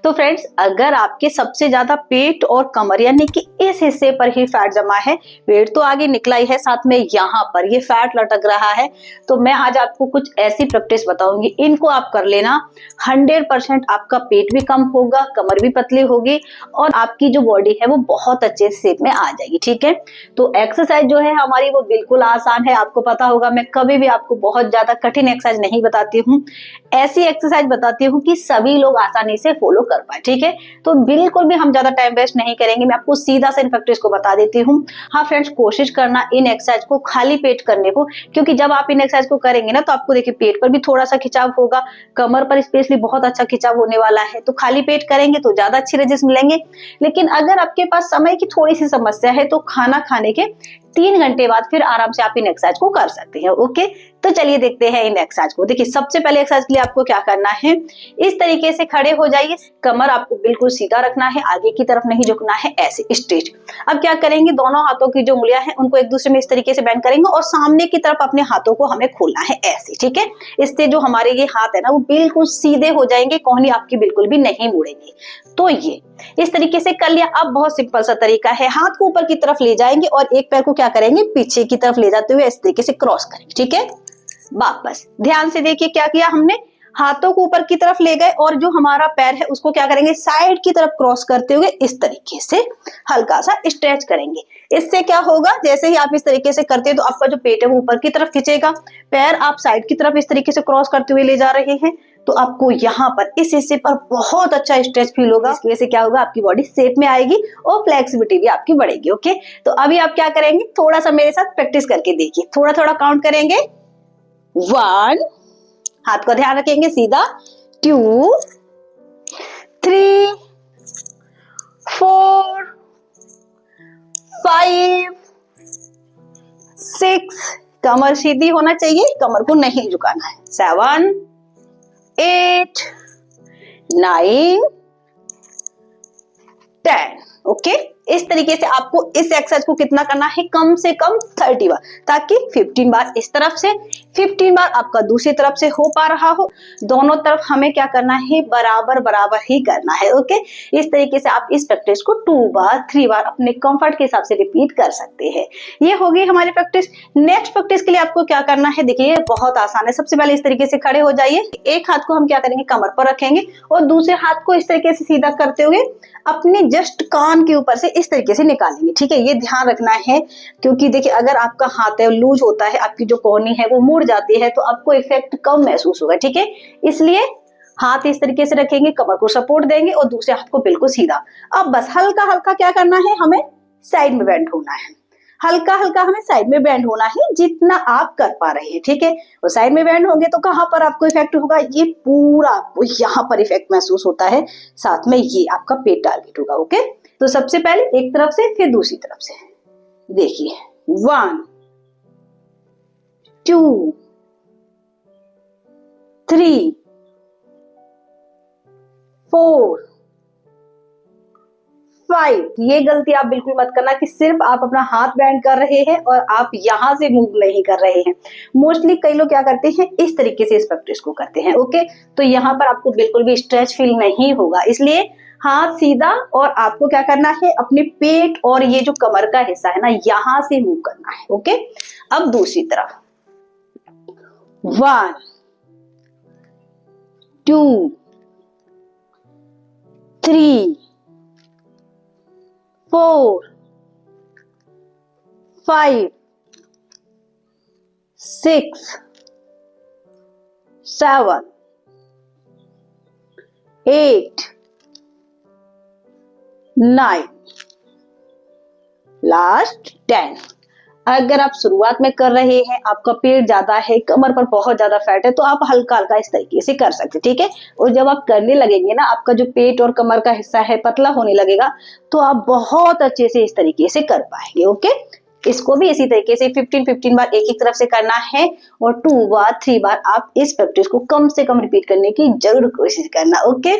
तो फ्रेंड्स, अगर आपके सबसे ज्यादा पेट और कमर यानी कि इस हिस्से पर ही फैट जमा है, पेट तो आगे निकला ही है, साथ में यहाँ पर ये फैट लटक रहा है, तो मैं आज आपको कुछ ऐसी प्रैक्टिस बताऊंगी, इनको आप कर लेना। 100% आपका पेट भी कम होगा, कमर भी पतली होगी और आपकी जो बॉडी है वो बहुत अच्छे शेप में आ जाएगी। ठीक है, तो एक्सरसाइज जो है हमारी वो बिल्कुल आसान है। आपको पता होगा मैं कभी भी आपको बहुत ज्यादा कठिन एक्सरसाइज नहीं बताती हूँ, ऐसी एक्सरसाइज बताती हूँ कि सभी लोग आसानी से फॉलो कर पाए। ठीक है, तो बिल्कुल भी हम ज्यादा टाइम वेस्ट नहीं करेंगे, मैं आपको सीधा सा इन प्रैक्टिस को बता देती हूँ। हाँ फ्रेंड्स, कोशिश करना इन एक्सरसाइज को खाली पेट करने को, क्योंकि जब आप इन एक्सरसाइज को करेंगे ना तो आपको देखिए पेट पर भी थोड़ा सा खिंचाव होगा, कमर पर स्पेशली बहुत अच्छा खिंचाव होने वाला है। तो खाली पेट करेंगे तो ज्यादा अच्छे रिजल्ट मिलेंगे। लेकिन अगर आपके पास समय की थोड़ी सी समस्या है तो खाना खाने के 3 घंटे बाद फिर आराम से आप इन एक्सरसाइज को कर सकते हैं। ओके, तो चलिए देखते हैं इन एक्सरसाइज को। देखिए, सबसे पहले एक्सरसाइज के लिए आपको क्या करना है, इस तरीके से खड़े हो जाइए, कमर आपको बिल्कुल सीधा रखना है, आगे की तरफ नहीं झुकना है, ऐसे स्ट्रेट। अब क्या करेंगे, दोनों हाथों की जो उंगलियां हैं उनको एक दूसरे में इस तरीके से बेंड करेंगे और सामने की तरफ अपने हाथों को हमें खोलना है ऐसे। ठीक है, इससे जो हमारे ये हाथ है ना वो बिल्कुल सीधे हो जाएंगे, कोहनी आपकी बिल्कुल भी नहीं मुड़ेगी। तो ये इस तरीके से कर लिया। अब बहुत सिंपल सा तरीका है, हाथ को ऊपर की तरफ ले जाएंगे और एक पैर को क्या करेंगे, पीछे की तरफ ले जाते हुए इस तरीके से क्रॉस करेंगे। ठीक है, वापस ध्यान से देखिए क्या किया हमने, हाथों को ऊपर की तरफ ले गए और जो हमारा पैर है उसको क्या करेंगे, साइड की तरफ क्रॉस करते हुए इस तरीके से हल्का सा स्ट्रेच करेंगे। इससे क्या होगा, जैसे ही आप इस तरीके से करते हैं तो आपका जो पेट है वो ऊपर की तरफ खिंचेगा, पैर आप साइड की तरफ इस तरीके से क्रॉस करते हुए ले जा रहे हैं, तो आपको यहाँ पर इस हिस्से पर बहुत अच्छा स्ट्रेच फील होगा। इसकी वजह से क्या होगा, आपकी बॉडी शेप में आएगी और फ्लेक्सिबिलिटी भी आपकी बढ़ेगी। ओके, तो अभी आप क्या करेंगे, थोड़ा सा मेरे साथ प्रैक्टिस करके देखिए, थोड़ा थोड़ा काउंट करेंगे। 1, हाथ को ध्यान रखेंगे सीधा, 2, 3, 4, 5, 6, कमर सीधी होना चाहिए, कमर को नहीं झुकाना है, 7, 8, 9, 10। ओके, इस तरीके से आपको इस एक्सरसाइज को कितना करना है, कम से कम 30 बार, ताकि 15 बार इस तरफ से, 15 बार आपका दूसरी तरफ से हो पा रहा हो। दोनों तरफ हमें क्या करना है, बराबर बराबर ही करना है। ओके, इस तरीके से आप इस प्रैक्टिस को 2 बार 3 बार अपने कंफर्ट के हिसाब से रिपीट कर सकते हैं। ये हो गई हमारी प्रैक्टिस। नेक्स्ट प्रैक्टिस के लिए आपको क्या करना है, देखिए बहुत आसान है। सबसे पहले इस तरीके से खड़े हो जाइए, एक हाथ को हम क्या करेंगे, कमर पर रखेंगे और दूसरे हाथ को इस तरीके से सीधा करते हुए अपने जस्ट कान के ऊपर से इस तरीके से निकालेंगे। ठीक है, ये ध्यान रखना है, क्योंकि देखिए अगर आपका हाथ है लूज होता है, आपकी जो कोहनी है वो मुड़ जाती है, तो आपको इफेक्ट कम महसूस होगा। ठीक है, इसलिए हाथ इस तरीके से रखेंगे, कमर को सपोर्ट देंगे और दूसरे हाथ को बिल्कुल सीधा। अब बस हल्का हल्का क्या करना है, हमें साइड में बेंड होना है, हल्का हल्का हमें साइड में बेंड होना है, जितना आप कर पा रहे हैं। ठीक है, और साइड में बेंड होंगे तो कहां पर आपको इफेक्ट होगा, ये पूरा आपको यहाँ पर इफेक्ट महसूस होता है, साथ में ये आपका पेट टारगेट होगा। ओके, तो सबसे पहले एक तरफ से फिर दूसरी तरफ से देखिए, 1, 2, 3, 4, 5। ये गलती आप बिल्कुल मत करना कि सिर्फ आप अपना हाथ बैंड कर रहे हैं और आप यहां से मूव नहीं कर रहे हैं। मोस्टली कई लोग क्या करते हैं, इस तरीके से इस प्रैक्टिस को करते हैं। ओके, तो यहाँ पर आपको बिल्कुल भी स्ट्रेच फील नहीं होगा, इसलिए हाथ सीधा और आपको क्या करना है, अपने पेट और ये जो कमर का हिस्सा है ना यहां से मूव करना है। ओके, अब दूसरी तरफ, 1, 2, 3, 4, 5, 6, 7, 8, 9, लास्ट 10। अगर आप शुरुआत में कर रहे हैं, आपका पेट ज्यादा है, कमर पर बहुत ज्यादा फैट है, तो आप हल्का हल्का इस तरीके से कर सकते हैं। ठीक है, और जब आप करने लगेंगे ना, आपका जो पेट और कमर का हिस्सा है पतला होने लगेगा, तो आप बहुत अच्छे से इस तरीके से कर पाएंगे। ओके, इसको भी इसी तरीके से 15 बार एक एक तरफ से करना है और 2 बार 3 बार आप इस प्रैक्टिस को कम से कम रिपीट करने की जरूर कोशिश करना। ओके,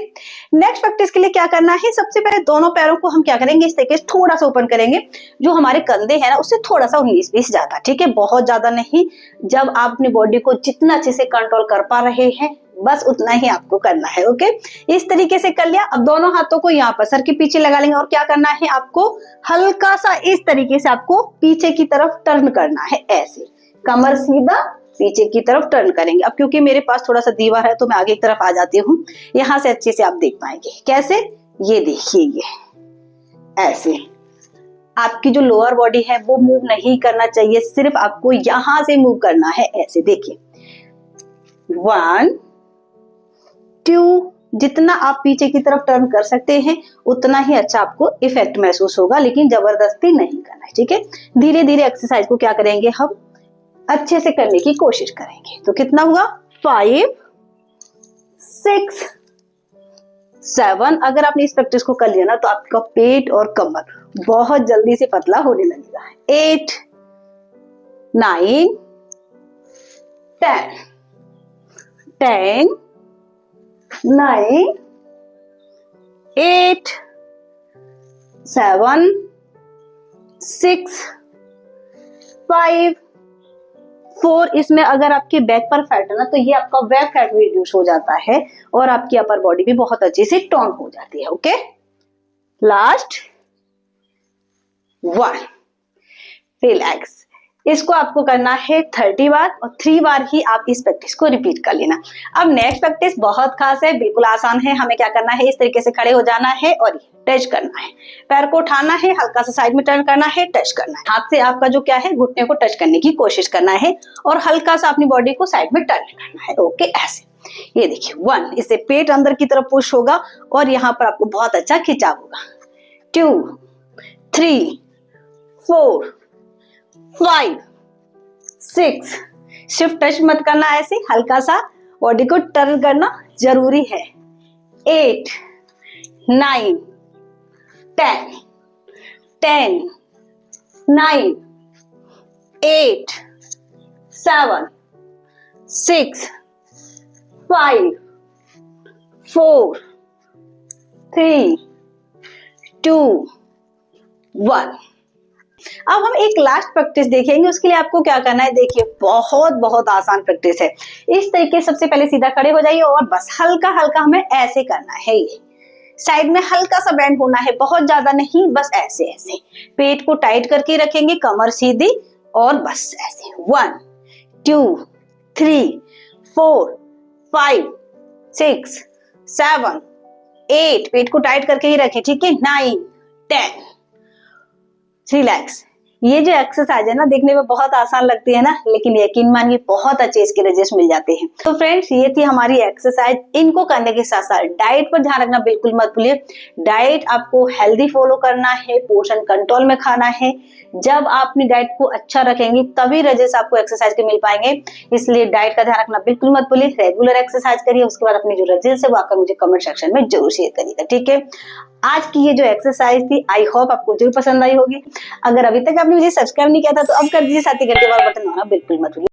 नेक्स्ट प्रैक्टिस के लिए क्या करना है, सबसे पहले दोनों पैरों को हम क्या करेंगे, इस तरीके से थोड़ा सा ओपन करेंगे, जो हमारे कंधे हैं ना उससे थोड़ा सा 19-20 ज्यादा। ठीक है, बहुत ज्यादा नहीं। जब आप अपनी बॉडी को जितना अच्छे से कंट्रोल कर पा रहे हैं, बस उतना ही आपको करना है। ओके, इस तरीके से कर लिया। अब दोनों हाथों को यहाँ पर सर के पीछे लगा लेंगे और क्या करना है आपको, हल्का सा इस तरीके से आपको पीछे की तरफ टर्न करना है, ऐसे कमर सीधा पीछे की तरफ टर्न करेंगे। अब क्योंकि मेरे पास थोड़ा सा दीवार है तो मैं आगे की तरफ आ जाती हूँ, यहाँ से अच्छे से आप देख पाएंगे। कैसे, ये देखिए, ये ऐसे आपकी जो लोअर बॉडी है वो मूव नहीं करना चाहिए, सिर्फ आपको यहां से मूव करना है, ऐसे देखिए। 1 2, जितना आप पीछे की तरफ टर्न कर सकते हैं उतना ही अच्छा आपको इफेक्ट महसूस होगा, लेकिन जबरदस्ती नहीं करना है, ठीक है। धीरे धीरे एक्सरसाइज को क्या करेंगे, हम अच्छे से करने की कोशिश करेंगे। तो कितना हुआ, 5 6 7। अगर आपने इस प्रैक्टिस को कर लिया ना तो आपका पेट और कमर बहुत जल्दी से पतला होने लगेगा। 8 9 10 10 9 8 7 6 5 4। इसमें अगर आपके बैक पर फैट है ना तो ये आपका बैक फैट रिड्यूस हो जाता है और आपकी अपर बॉडी भी बहुत अच्छे से टोन हो जाती है। Okay, last 1, relax. इसको आपको करना है 30 बार और 3 बार ही आप इस प्रैक्टिस को रिपीट कर लेना। अब नेक्स्ट प्रैक्टिस बहुत खास है, बिल्कुल आसान है। हमें क्या करना है, इस तरीके से खड़े हो जाना है और टच करना है, पैर को उठाना है, हल्का सा साइड में टर्न करना है, टच करना है। हाथ से आपका जो क्या है, घुटने को टच करने की कोशिश करना है और हल्का सा अपनी बॉडी को साइड में टर्न करना है। ओके, ऐसे। ये देखिए 1, इससे पेट अंदर की तरफ पुश होगा और यहाँ पर आपको बहुत अच्छा खिंचाव होगा। 2 3 4 5 6। सिर्फ टच मत करना, ऐसे हल्का सा बॉडी को टर्न करना जरूरी है। 8 9 10 10 9 8 7 6 5 4 3 2 1। अब हम एक लास्ट प्रैक्टिस देखेंगे, उसके लिए आपको क्या करना है, देखिए बहुत बहुत आसान प्रैक्टिस है। इस तरीके सबसे पहले सीधा खड़े हो जाइए और बस हल्का हल्का हमें ऐसे करना है। ये साइड में हल्का सा बेंड होना है, बहुत ज्यादा नहीं, बस ऐसे ऐसे। पेट को टाइट करके रखेंगे, कमर सीधी और बस ऐसे। 1 2 3 4 5 6 7 8। पेट को टाइट करके ही रखें, ठीक है। 9 10। रिलैक्स। ये जो एक्सरसाइज है ना, देखने में बहुत आसान लगती है ना, लेकिन यकीन मानिए बहुत अच्छे इसके रिजल्ट मिल जाते हैं। तो फ्रेंड्स, ये थी हमारी एक्सरसाइज। इनको करने के साथ साथ डाइट पर ध्यान रखना बिल्कुल मत भूलिए। डाइट आपको हेल्दी फॉलो करना है, पोर्शन कंट्रोल में खाना है। जब आप अपनी डाइट को अच्छा रखेंगे तभी रिजल्ट आपको एक्सरसाइज के मिल पाएंगे, इसलिए डाइट का ध्यान रखना बिल्कुल मत भूलिए। रेगुलर एक्सरसाइज करिए, उसके बाद अपने जो रिजल्ट है वो आकर मुझे कमेंट सेक्शन में जरूर शेयर करिएगा, ठीक है। आज की ये जो एक्सरसाइज थी, आई होप आपको जरूर पसंद आई होगी। अगर अभी तक आपने मुझे सब्सक्राइब नहीं किया था तो अब कर दीजिए, साथ ही घंटे वाला बटन दबाना बिल्कुल मत भूलिए।